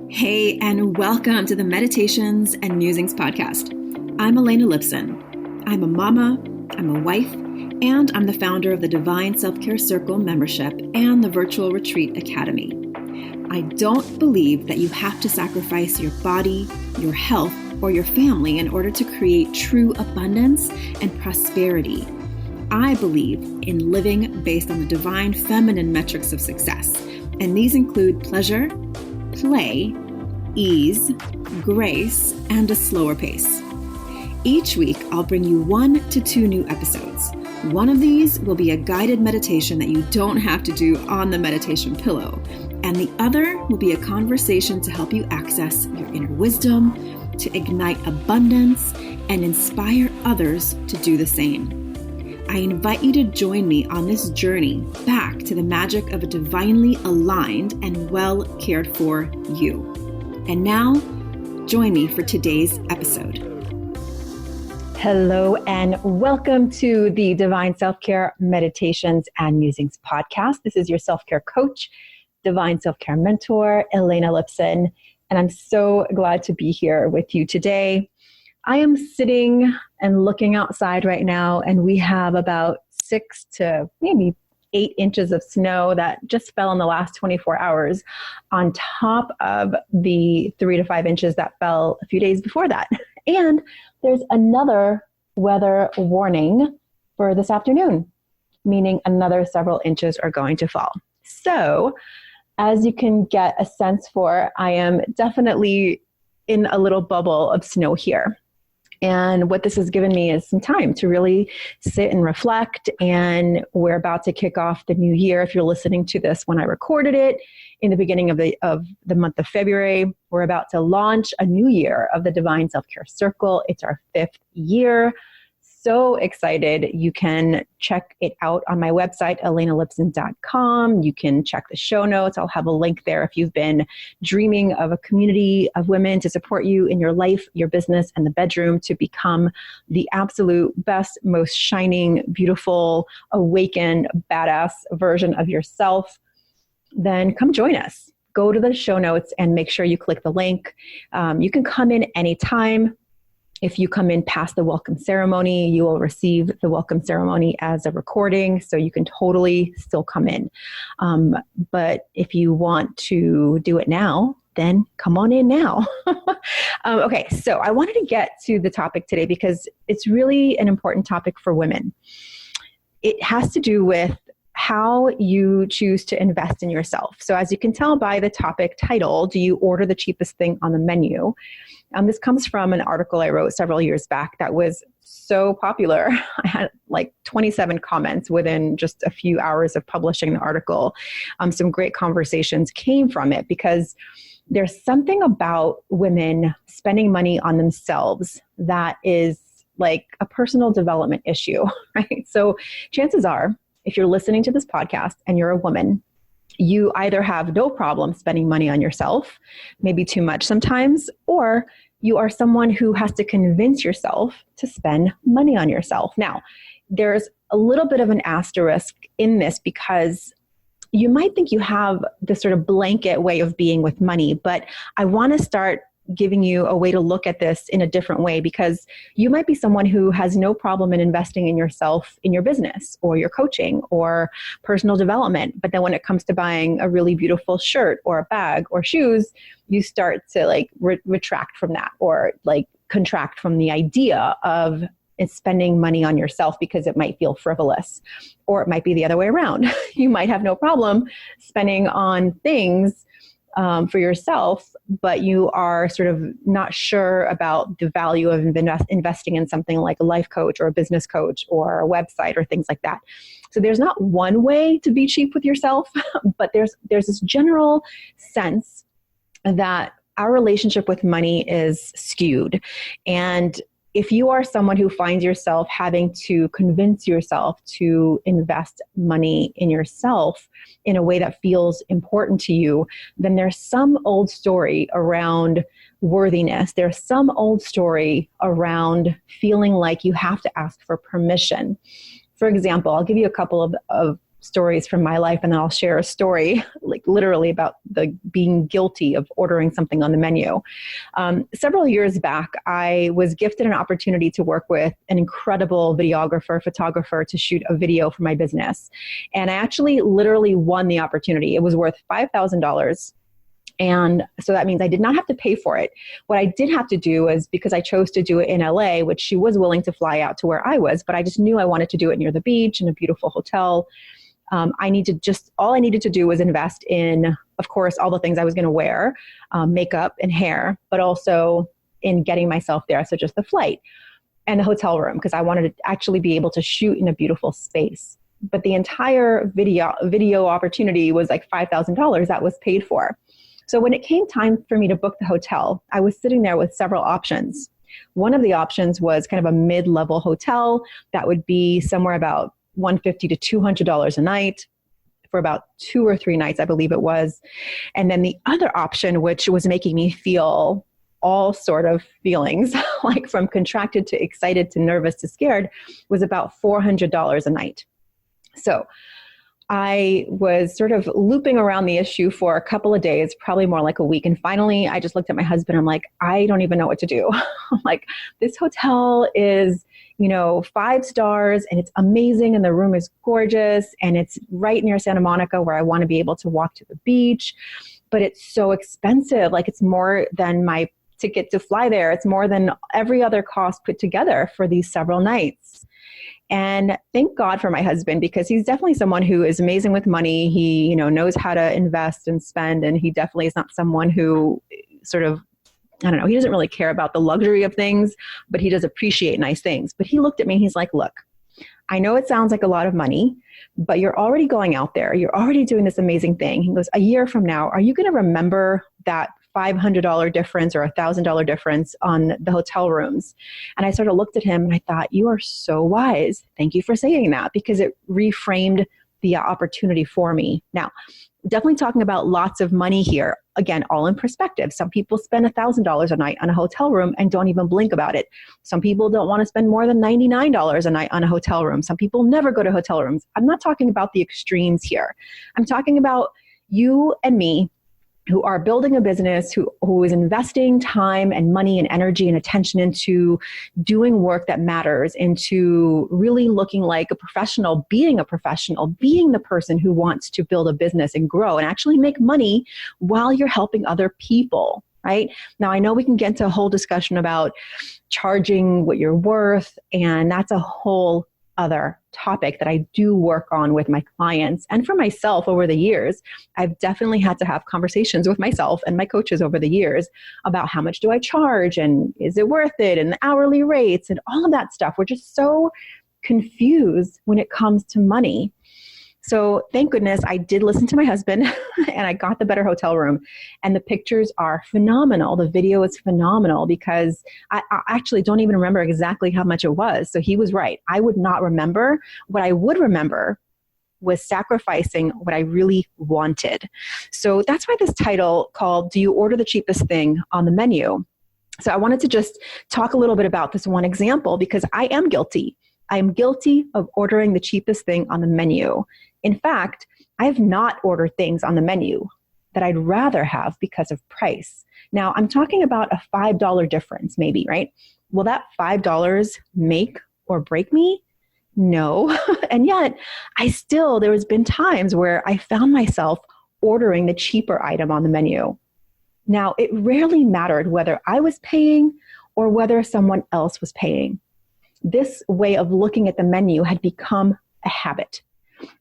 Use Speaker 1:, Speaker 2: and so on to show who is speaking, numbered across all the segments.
Speaker 1: Hey, and welcome to the Meditations and Musings podcast. I'm Elena Lipson. I'm a mama, I'm a wife, and I'm the founder of the Divine Self-Care Circle membership and the Virtual Retreat Academy. I don't believe that you have to sacrifice your body, your health, or your family in order to create true abundance and prosperity. I believe in living based on the divine feminine metrics of success, and these include pleasure, play, ease, grace, and a slower pace. Each week, I'll bring you 1 to 2 new episodes. One of these will be a guided meditation that you don't have to do on the meditation pillow, and the other will be a conversation to help you access your inner wisdom, to ignite abundance, and inspire others to do the same. I invite you to join me on this journey back to the magic of a divinely aligned and well cared for you. And now, join me for today's episode.
Speaker 2: Hello, and welcome to the Divine Self-Care Meditations and Musings podcast. This is your self-care coach, Divine Self-Care mentor, Elena Lipson, and I'm so glad to be here with you today. I am sitting and looking outside right now, and we have about 6 to maybe 8 inches of snow that just fell in the last 24 hours on top of the 3 to 5 inches that fell a few days before that. And there's another weather warning for this afternoon, meaning another several inches are going to fall. So as you can get a sense for, I am definitely in a little bubble of snow here. And what this has given me is some time to really sit and reflect. And we're about to kick off the new year. If you're listening to this when I recorded it in the beginning of the month of February, we're about to launch a new year of the Divine Self-Care Circle. It's our 5th year. So excited. You can check it out on my website, elenalipson.com. You can check the show notes. I'll have a link there if you've been dreaming of a community of women to support you in your life, your business, and the bedroom to become the absolute best, most shining, beautiful, awakened, badass version of yourself. Then come join us. Go to the show notes and make sure you click the link. You can come in anytime. If you come in past the welcome ceremony, you will receive the welcome ceremony as a recording, so you can totally still come in. But if you want to do it now, then come on in now. Okay, so I wanted to get to the topic today because it's really an important topic for women. It has to do with how you choose to invest in yourself. So as you can tell by the topic title, do you order the cheapest thing on the menu? This comes from an article I wrote several years back that was so popular. I had like 27 comments within just a few hours of publishing the article. Some great conversations came from it because there's something about women spending money on themselves that is like a personal development issue, right? So chances are, if you're listening to this podcast and you're a woman, you either have no problem spending money on yourself, maybe too much sometimes, or you are someone who has to convince yourself to spend money on yourself. Now, there's a little bit of an asterisk in this because you might think you have this sort of blanket way of being with money, but I want to start giving you a way to look at this in a different way because you might be someone who has no problem in investing in yourself, in your business or your coaching or personal development. But then when it comes to buying a really beautiful shirt or a bag or shoes, you start to like retract from that or like contract from the idea of spending money on yourself because it might feel frivolous, or it might be the other way around. You might have no problem spending on things for yourself, but you are sort of not sure about the value of investing in something like a life coach or a business coach or a website or things like that. So there's not one way to be cheap with yourself, but there's this general sense that our relationship with money is skewed. And if you are someone who finds yourself having to convince yourself to invest money in yourself in a way that feels important to you, then there's some old story around worthiness. There's some old story around feeling like you have to ask for permission. For example, I'll give you a couple of stories from my life, and then I'll share a story like literally about the being guilty of ordering something on the menu. Several years back, I was gifted an opportunity to work with an incredible videographer, photographer to shoot a video for my business. And I actually literally won the opportunity. It was worth $5,000. And so that means I did not have to pay for it. What I did have to do is, because I chose to do it in LA, which she was willing to fly out to where I was, but I just knew I wanted to do it near the beach in a beautiful hotel. All I needed to do was invest in, of course, all the things I was going to wear, makeup and hair, but also in getting myself there. So just the flight and the hotel room, because I wanted to actually be able to shoot in a beautiful space. But the entire video opportunity was like $5,000 that was paid for. So when it came time for me to book the hotel, I was sitting there with several options. One of the options was kind of a mid-level hotel that would be somewhere about $150 to $200 a night for about 2 or 3 nights, I believe it was. And then the other option, which was making me feel all sort of feelings, like from contracted to excited to nervous to scared, was about $400 a night. So I was sort of looping around the issue for a couple of days, probably more like a week. And finally, I just looked at my husband. I'm like, I don't even know what to do. I'm like, this hotel is, 5 stars and it's amazing. And the room is gorgeous. And it's right near Santa Monica where I want to be able to walk to the beach. But it's so expensive. Like, it's more than my ticket to fly there. It's more than every other cost put together for these several nights. And thank God for my husband, because he's definitely someone who is amazing with money. He, knows how to invest and spend. And he definitely is not someone who sort of, he doesn't really care about the luxury of things, but he does appreciate nice things. But he looked at me and he's like, look, I know it sounds like a lot of money, but you're already going out there. You're already doing this amazing thing. He goes, a year from now, are you going to remember that $500 difference or $1,000 difference on the hotel rooms? And I sort of looked at him and I thought, you are so wise. Thank you for saying that, because it reframed the opportunity for me. Now, definitely talking about lots of money here. Again, all in perspective. Some people spend $1,000 a night on a hotel room and don't even blink about it. Some people don't want to spend more than $99 a night on a hotel room. Some people never go to hotel rooms. I'm not talking about the extremes here. I'm talking about you and me, who are building a business, who is investing time and money and energy and attention into doing work that matters, into really looking like a professional, being the person who wants to build a business and grow and actually make money while you're helping other people, right? Now, I know we can get into a whole discussion about charging what you're worth, and that's a whole other topic that I do work on with my clients and for myself over the years. I've definitely had to have conversations with myself and my coaches over the years about how much do I charge and is it worth it, and the hourly rates and all of that stuff. We're just so confused when it comes to money. So thank goodness I did listen to my husband and I got the better hotel room, and the pictures are phenomenal. The video is phenomenal because I actually don't even remember exactly how much it was. So he was right. I would not remember. What I would remember was sacrificing what I really wanted. So that's why this title called, Do You Order the Cheapest Thing on the Menu? So I wanted to just talk a little bit about this one example because I am guilty. I am guilty of ordering the cheapest thing on the menu. In fact, I have not ordered things on the menu that I'd rather have because of price. Now, I'm talking about a $5 difference maybe, right? Will that $5 make or break me? No. And yet, there has been times where I found myself ordering the cheaper item on the menu. Now, it rarely mattered whether I was paying or whether someone else was paying. This way of looking at the menu had become a habit.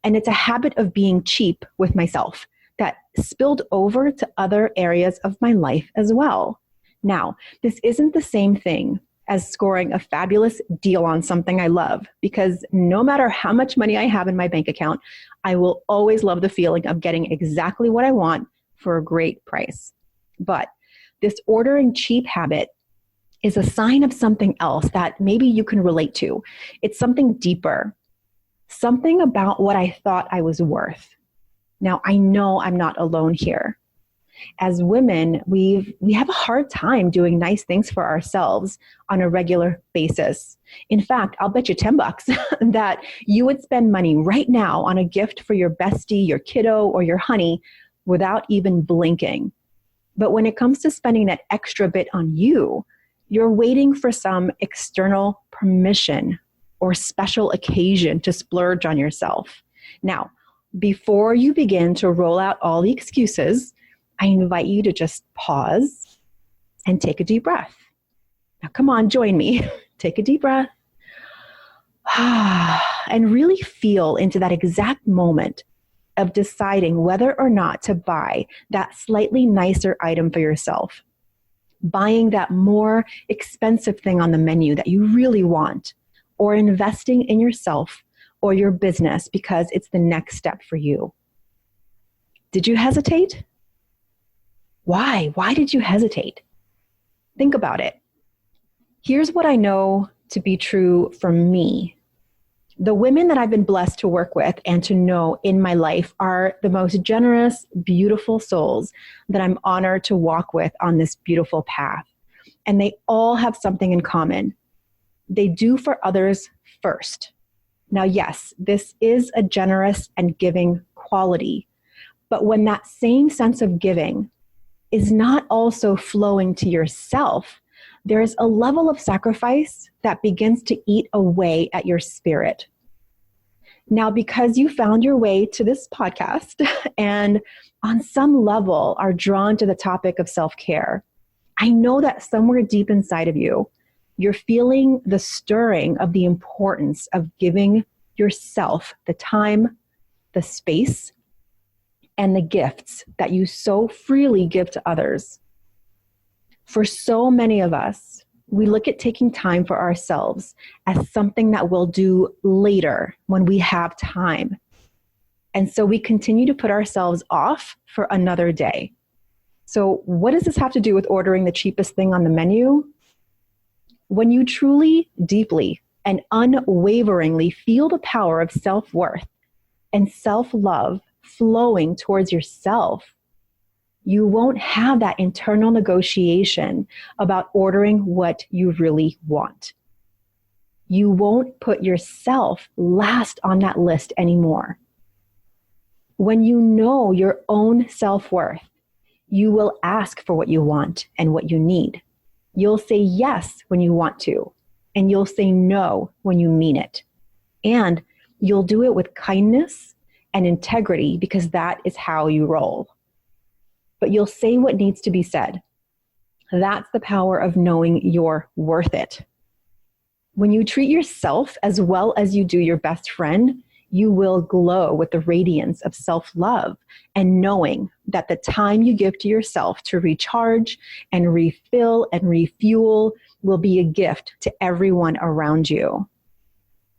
Speaker 2: And it's a habit of being cheap with myself that spilled over to other areas of my life as well. Now, this isn't the same thing as scoring a fabulous deal on something I love, because no matter how much money I have in my bank account, I will always love the feeling of getting exactly what I want for a great price. But this ordering cheap habit is a sign of something else that maybe you can relate to. It's something deeper, something about what I thought I was worth. Now, I know I'm not alone here. As women, we have a hard time doing nice things for ourselves on a regular basis. In fact, I'll bet you $10 that you would spend money right now on a gift for your bestie, your kiddo, or your honey without even blinking. But when it comes to spending that extra bit on you, you're waiting for some external permission or special occasion to splurge on yourself. Now, before you begin to roll out all the excuses, I invite you to just pause and take a deep breath. Now, come on, join me. Take a deep breath and really feel into that exact moment of deciding whether or not to buy that slightly nicer item for yourself, buying that more expensive thing on the menu that you really want, or investing in yourself or your business because it's the next step for you. Did you hesitate? Why? Why did you hesitate? Think about it. Here's what I know to be true for me. The women that I've been blessed to work with and to know in my life are the most generous, beautiful souls that I'm honored to walk with on this beautiful path. And they all have something in common. They do for others first. Now, yes, this is a generous and giving quality, but when that same sense of giving is not also flowing to yourself, there is a level of sacrifice that begins to eat away at your spirit. Now, because you found your way to this podcast and on some level are drawn to the topic of self-care, I know that somewhere deep inside of you, you're feeling the stirring of the importance of giving yourself the time, the space, and the gifts that you so freely give to others. For so many of us, we look at taking time for ourselves as something that we'll do later when we have time. And so we continue to put ourselves off for another day. So what does this have to do with ordering the cheapest thing on the menu? When you truly, deeply, and unwaveringly feel the power of self-worth and self-love flowing towards yourself, you won't have that internal negotiation about ordering what you really want. You won't put yourself last on that list anymore. When you know your own self-worth, you will ask for what you want and what you need. You'll say yes when you want to, and you'll say no when you mean it. And you'll do it with kindness and integrity because that is how you roll. But you'll say what needs to be said. That's the power of knowing you're worth it. When you treat yourself as well as you do your best friend, you will glow with the radiance of self-love and knowing that the time you give to yourself to recharge and refill and refuel will be a gift to everyone around you.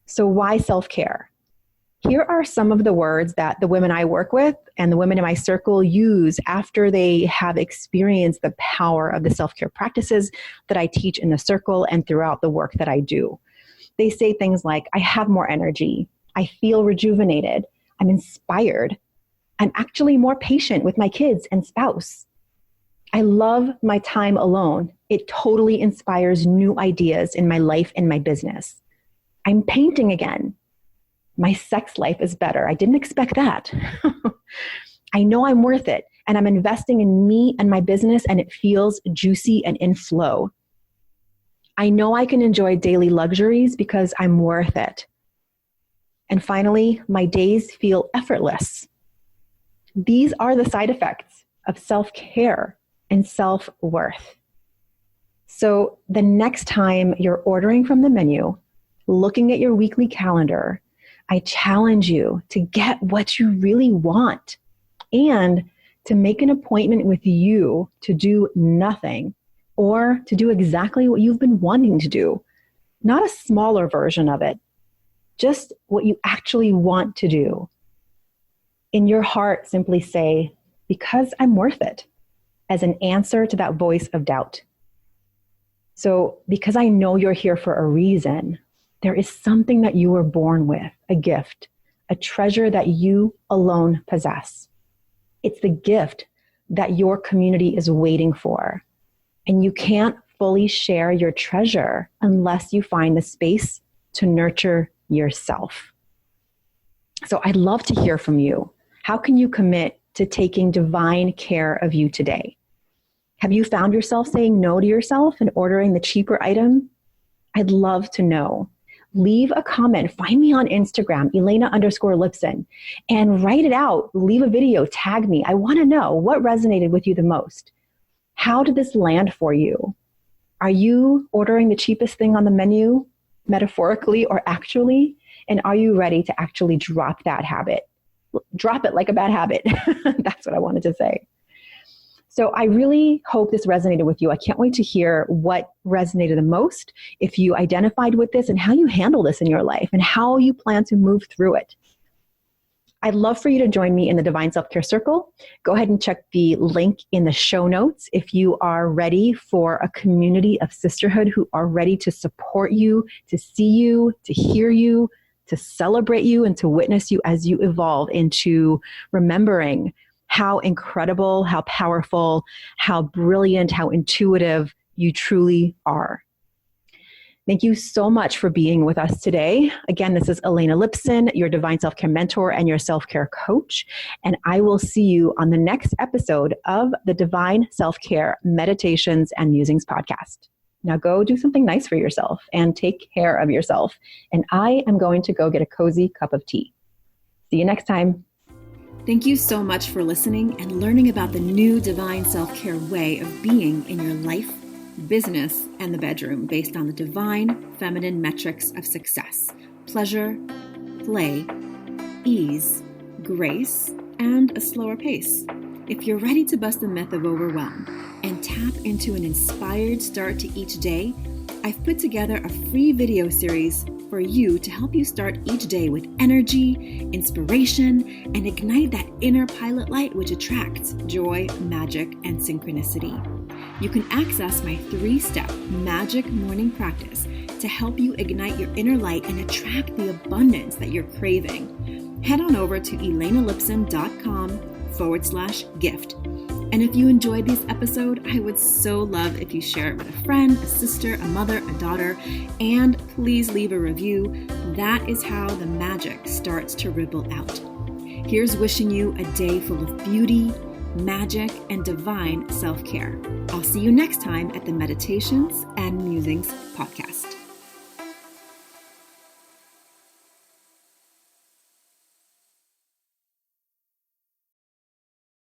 Speaker 2: So why self-care? Here are some of the words that the women I work with and the women in my circle use after they have experienced the power of the self-care practices that I teach in the circle and throughout the work that I do. They say things like, I have more energy. I feel rejuvenated. I'm inspired. I'm actually more patient with my kids and spouse. I love my time alone. It totally inspires new ideas in my life and my business. I'm painting again. My sex life is better. I didn't expect that. I know I'm worth it, and I'm investing in me and my business, and it feels juicy and in flow. I know I can enjoy daily luxuries because I'm worth it. And finally, my days feel effortless. These are the side effects of self-care and self-worth. So the next time you're ordering from the menu, looking at your weekly calendar, I challenge you to get what you really want and to make an appointment with you to do nothing or to do exactly what you've been wanting to do. Not a smaller version of it, just what you actually want to do. In your heart, simply say, because I'm worth it, as an answer to that voice of doubt. So because I know you're here for a reason, there is something that you were born with, a gift, a treasure that you alone possess. It's the gift that your community is waiting for. And you can't fully share your treasure unless you find the space to nurture yourself. So I'd love to hear from you. How can you commit to taking divine care of you today? Have you found yourself saying no to yourself and ordering the cheaper item? I'd love to know. Leave a comment. Find me on Instagram, Elena_Lipson, and write it out. Leave a video. Tag me. I want to know what resonated with you the most. How did this land for you? Are you ordering the cheapest thing on the menu, metaphorically or actually? And are you ready to actually drop that habit? Drop it like a bad habit. That's what I wanted to say. So I really hope this resonated with you. I can't wait to hear what resonated the most, if you identified with this and how you handle this in your life and how you plan to move through it. I'd love for you to join me in the Divine Self-Care Circle. Go ahead and check the link in the show notes if you are ready for a community of sisterhood who are ready to support you, to see you, to hear you, to celebrate you, and to witness you as you evolve into remembering how incredible, how powerful, how brilliant, how intuitive you truly are. Thank you so much for being with us today. Again, this is Elena Lipson, your Divine Self-Care Mentor and your self-care coach. And I will see you on the next episode of the Divine Self-Care Meditations and Musings podcast. Now go do something nice for yourself and take care of yourself. And I am going to go get a cozy cup of tea. See you next time.
Speaker 1: Thank you so much for listening and learning about the new Divine Self-Care way of being in your life, business, and the bedroom based on the divine feminine metrics of success: pleasure, play, ease, grace, and a slower pace. If you're ready to bust the myth of overwhelm and tap into an inspired start to each day, I've put together a free video series for you to help you start each day with energy, inspiration, and ignite that inner pilot light which attracts joy, magic, and synchronicity. You can access my 3-step magic morning practice to help you ignite your inner light and attract the abundance that you're craving. Head on over to elenalipson.com/gift. And if you enjoyed this episode, I would so love if you share it with a friend, a sister, a mother, a daughter, and please leave a review. That is how the magic starts to ripple out. Here's wishing you a day full of beauty, magic, and divine self-care. I'll see you next time at the Meditations and Musings podcast.